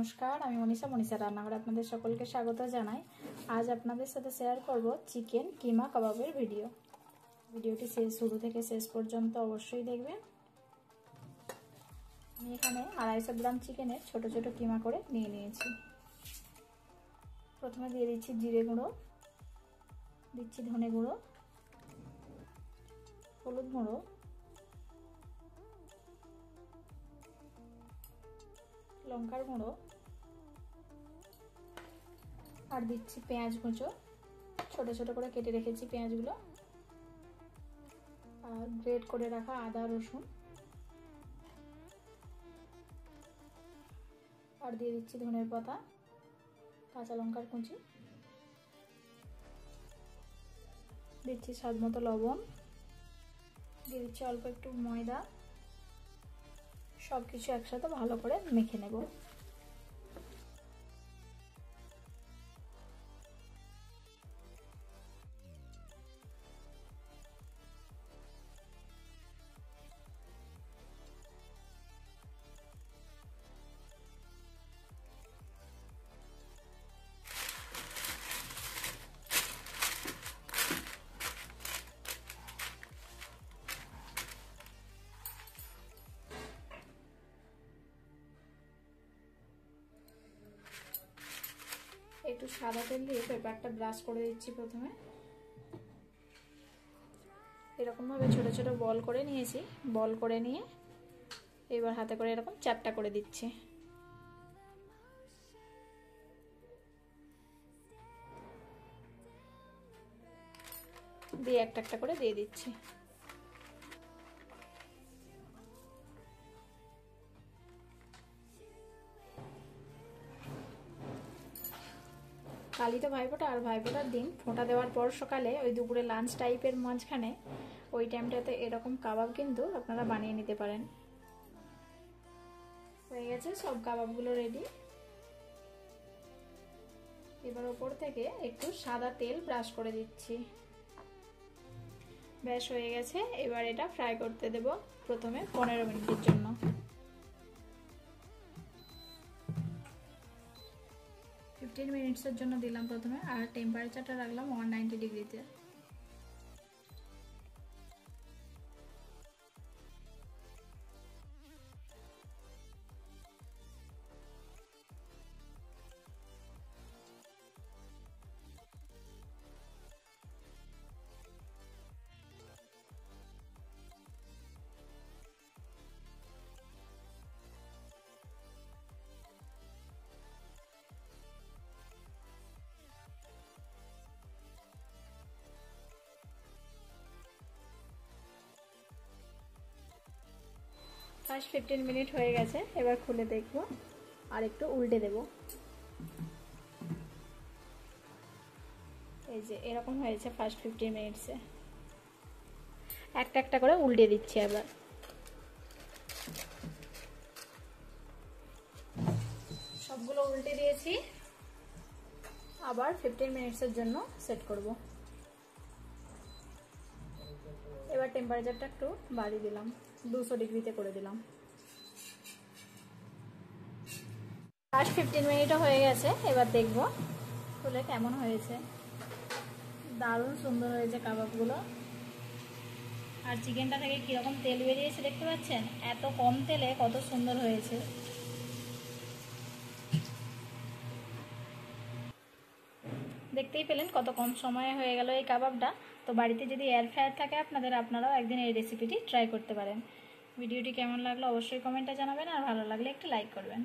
নমস্কার, আমি মনীষা রান্নাঘরে আপনাদের সকলকে স্বাগত জানাই। আজ আপনাদের সাথে শেয়ার করব চিকেন কিমা কাবাবের ভিডিওটি শুরু থেকে শেষ পর্যন্ত অবশ্যই দেখবেন। আমি এখানে 250 গ্রাম চিকেনের ছোট ছোট কিমা করে নিয়ে নিয়েছি। প্রথমে দিয়ে দিচ্ছি জিরে গুঁড়ো, দিচ্ছি ধনে গুঁড়ো, হলুদ গুঁড়ো, লঙ্কার গুঁড়ো, আর দিচ্ছি পেঁয়াজ কুচো, ছোট ছোট করে কেটে রেখেছি পেঁয়াজগুলো, আর গ্রেট করে রাখা আদা রসুন, আর দিয়ে দিচ্ছি ধনের পাতা, কাঁচা লঙ্কার কুচি, দিচ্ছি স্বাদ মতো লবণ, দিয়ে দিচ্ছি অল্প একটু ময়দা। সব কিছু একসাথে ভালো করে মেখে নেব। একটু সাদা তেল দিয়ে পেপারটা ব্রাশ করে দিচ্ছি। প্রথমে এরকম ভাবে ছোট ছোট বল করে নিয়েছি। বল করে নিয়ে এবার হাতে করে এরকম 4টা করে দিচ্ছি। দিয়ে একটা একটা করে দিয়ে দিচ্ছি। কালই তো ভাইফোঁটা, আর ভাইফোঁটার দিন ফোঁটা দেওয়ার পর সকালে ওই দুপুরে লাঞ্চ টাইপের মাঝখানে ওই টাইমটাতে এরকম কাবাব কিন্তু আপনারা বানিয়ে নিতে পারেন। হয়ে গেছে সব কাবাবগুলো রেডি। এবার ওপর থেকে একটু সাদা তেল ব্রাশ করে দিচ্ছি। ব্যাস হয়ে গেছে। এবার এটা ফ্রাই করতে দেব প্রথমে 15 মিনিটের জন্য। মিনিটসের জন্য দিলাম প্রথমে, আর টেম্পারেচারটা রাখলাম 190 ডিগ্রিতে। ফার্স্ট 15 মিনিট হয়ে গেছে। এবার খুলে দেখব আর একটু উল্টে দেব। এই যে এরকম হয়েছে ফার্স্ট 15 মিনিটসে। একটা একটা করে উল্টে দিচ্ছি। এবার সবগুলো উল্টে দিয়েছি। আবার 15 মিনিটসের জন্য সেট করব। এবার টেম্পারেচারটা একটু বাড়িয়ে দিলাম, 200 ডিগ্রিতে করে দিলাম। ফার্স্ট 15 মিনিটও হয়ে গেছে। এবার দেখব খুলে কেমন হয়েছে। দারুণ সুন্দর হয়েছে কাবাবগুলো। আর চিকেনটা থেকে কীরকম তেল বেরিয়েছে দেখতে পাচ্ছেন? এত কম তেলে কত সুন্দর হয়েছে। দেখতেই পেলেন কত কম সময়ে হয়ে গেল এই কাবাবটা। তো বাড়িতে যদি এয়ার ফ্রায়ার থাকে আপনারাও একদিন এই রেসিপিটি ট্রাই করতে পারেন। ভিডিওটি কেমন লাগলো অবশ্যই কমেন্টে জানাবেন, আর ভালো লাগলে একটু লাইক করবেন।